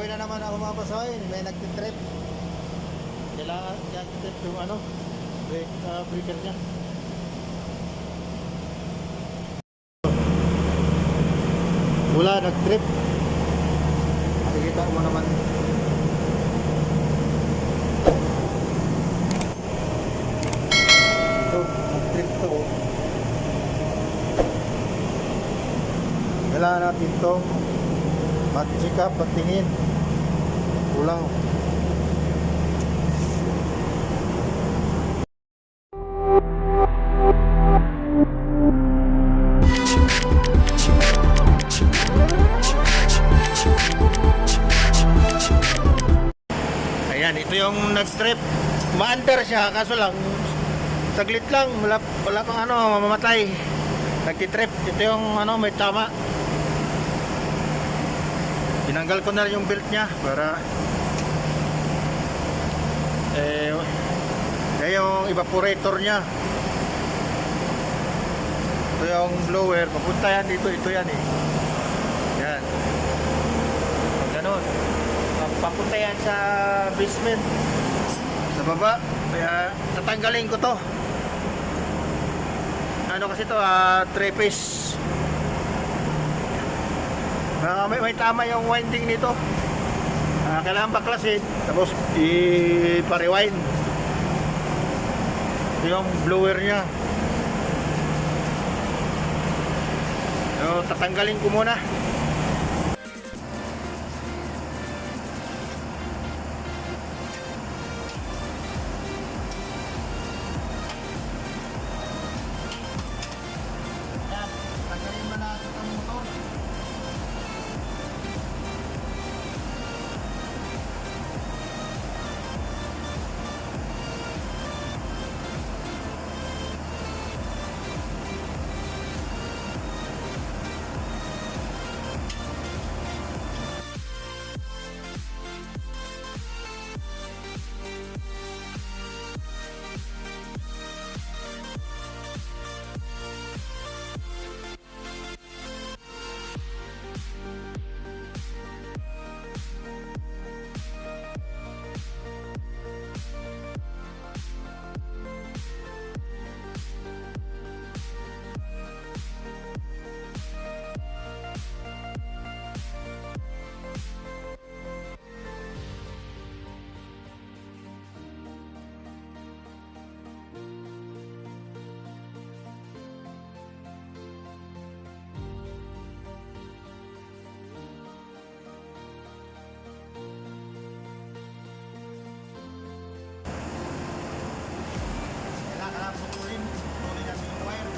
Pauwi na naman ako mga pasaway. May nagtitrip. Kailangan nagtitrip yung ano, breaker niya. Wala, nagtrip. Makikita mo naman. Ito, nagtrip to. Kailangan natin to mag-check up, patingin. Kulang. Ayan, ito yung nag-strip. Ma-under siya, kaso lang saglit lang, wala kang ano, mamamatay. Nagtitrip. Ito yung ano, may tama. Tinanggal ko na yung belt niya para yung evaporator niya. Ito yung blower, papunta yan dito, ito yan eh. Yan. Pag ganun, papunta yan sa basement, sa baba. Kaya tatanggalin ko to. Ano kasi to, 3-piece. May tama yung winding nito. Kailangan baklasin, tapos i-rewind. Ito yung blower nya. So, tatanggalin ko muna. Tanggalin mo na ito ang motor. Kailangan putulin natin yung wire.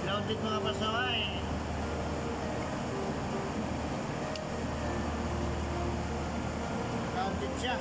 Grounded mga pasaway. Takip siya.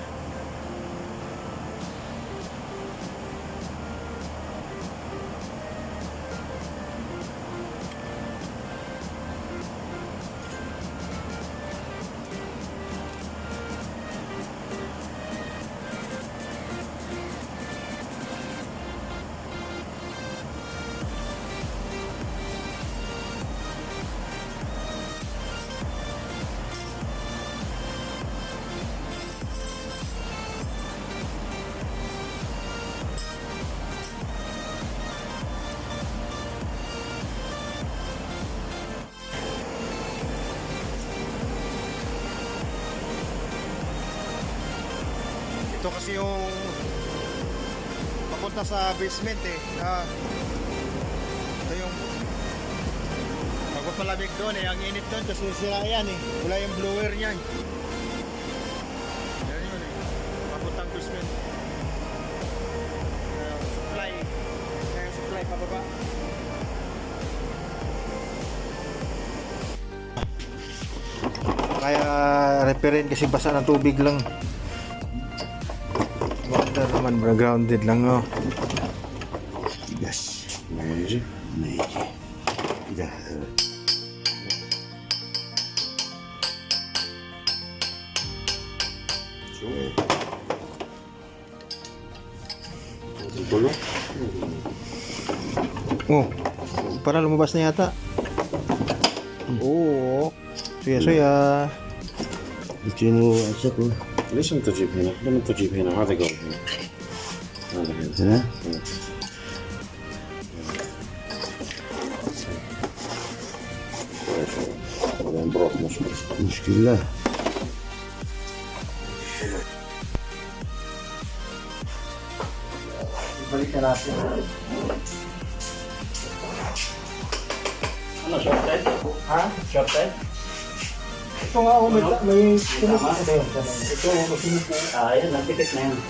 Ito kasi yung papunta sa basement eh. Ito yung magpapalamig doon eh. Ang init doon kasi sira yan eh. Wala yung blower niyan. Yan yun eh. Papuntang basement. Supply. Kaya supply pababa. Kaya repairin kasi basa ng tubig lang. Water naman, grounded lang oh. Yes. Meiji. Да. Oh, para lumabas na yata. Oo. Suya-suya. بتجيبوا أجزاء ليش أنت تجيب هنا؟ لما أنت تجيب هنا هذا قبل هنا هذا هنا بعدين بروح مشكلة Balik na natin. Ano, shorted? Ha? Shorted? Ito nga oh, may sumuko na yun. Ito, may sumuko. Yan, nagtipid na yan.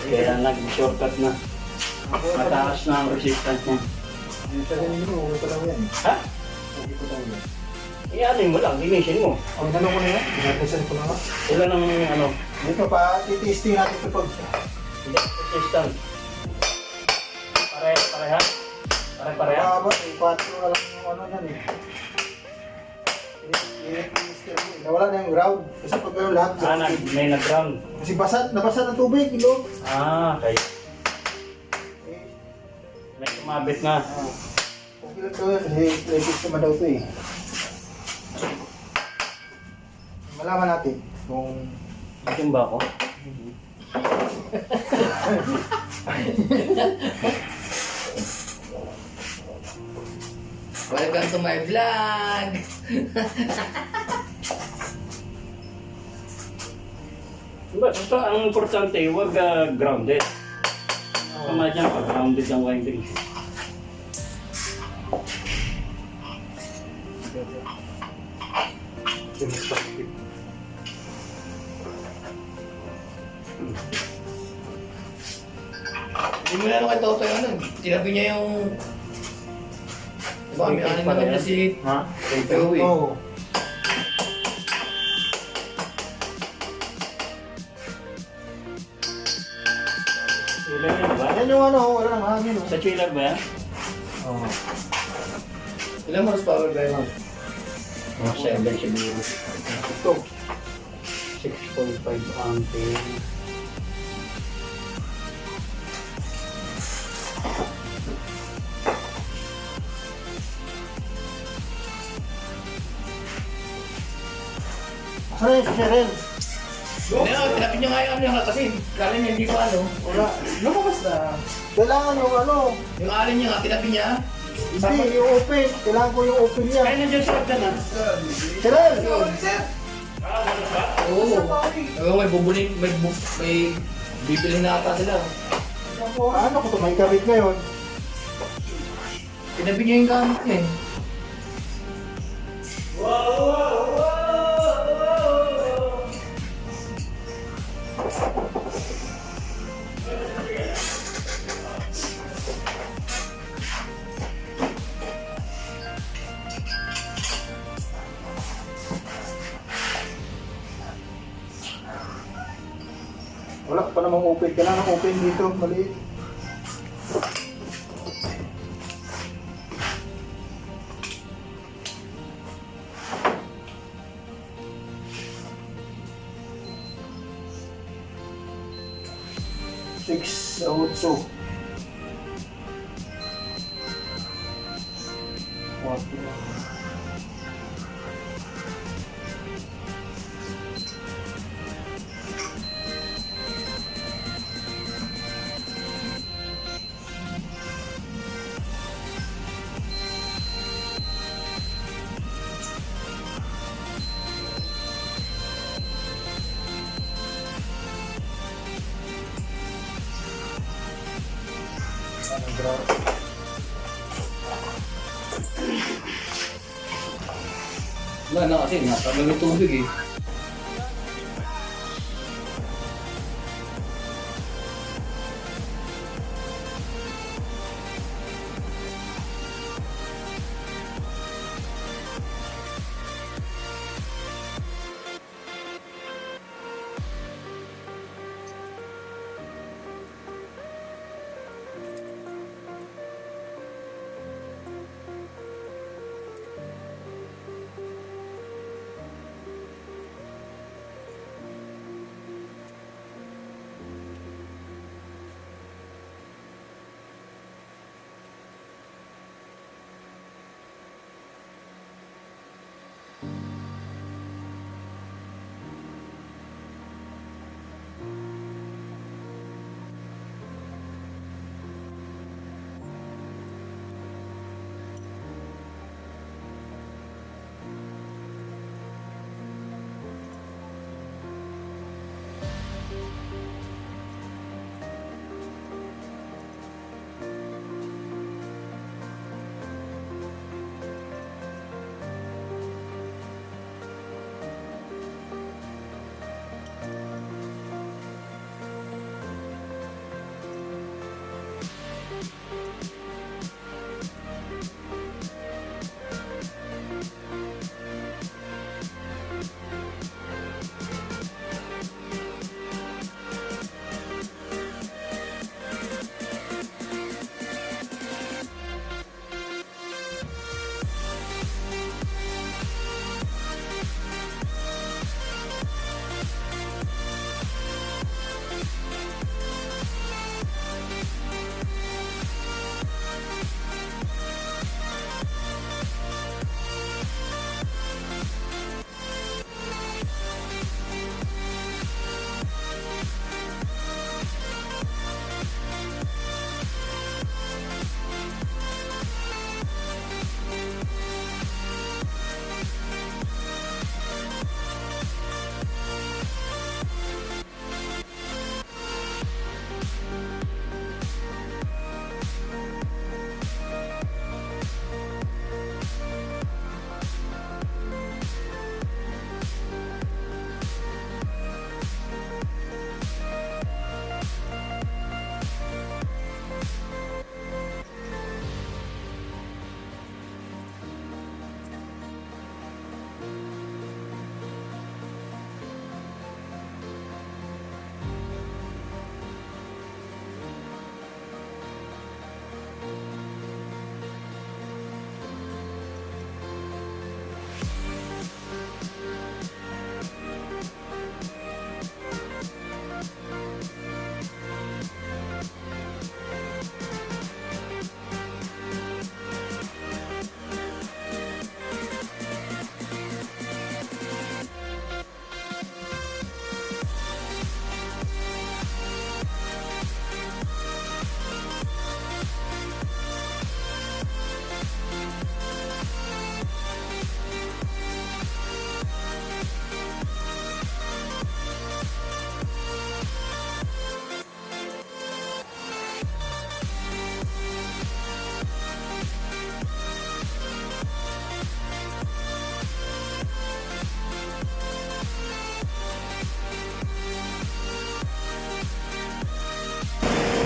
Kaya nag-shortcut na. Mataas na ang resistance niya. Hindi siya ganun mo, huwag ko lang yan. Ha? Huwag ko lang yan. Ialin mo lang, linisin mo. Ang tanong ko na yan, ginatisan ko na nga. Ilan ang ano, Dito pa, titesting natin ito pag... resistance. Pareha? Pare-pareha? Mahaba, eh, 4 na lang yung ano yan eh. Nawala na yung ground. Kasi pag gano'n lahat, May nag-ground. kasi nabasa ng tubig, ilo. Okay. May kumabit na. Okay lang ito, kasi latest naman daw ito eh. Malaman natin kung... Itim ba ako? Welcome to my vlog! Basta ang importante, huwag grounded. Tama dyan, pag grounded ang winding. Hindi mo na ano kay Toto yung ano, tinabi niya yung... Diba, may anin naman niya si... Ha? Pewi. Oo. Chiller yan ba? Yan yung ano, wala nang hangin. Sa chiller ba yan? Oo. Ilang horsepower ba yun? 7 siguro. Ito. 6.5 ampere. Saan yung Cheryl? Hindi, tinabi niya nga yung ano yung kasi kala niya hindi ko ano. Wala. Lumabas na. Kailangan yung ano. Yung alin niya nga, tinabi niya. Hindi, yung open. Kailangan ko yung open niya. Kaya nandiyan sa na. Cheryl! Oo. Oo, may bubuli, may bibili na ata sila. Ano ko ito? May kabit ngayon. Tinabi niya yung gamit niya eh. Wala pa namang open. Kailangan open dito. Maliit. Six sa 8. Wala na kasi, natagal yung tubig eh.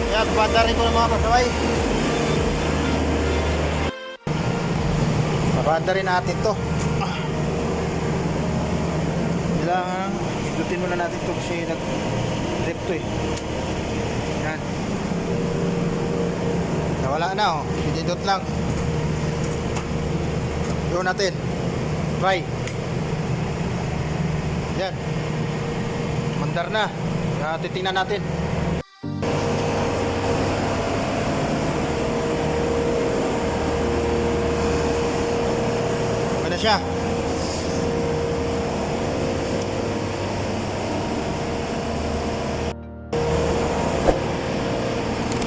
Yan, pabandarin ko ng mga pasaway. Pabandarin natin to. Kailangan, ikutin muna natin to kasi Drip to eh. Yan. Nawala na oh. Pinindot lang. Doon natin. Try. Yan. Mandar na. Titingnan natin. Okay na siya.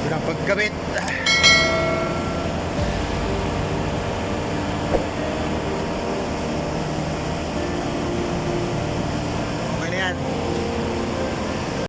Yun ang paggamit.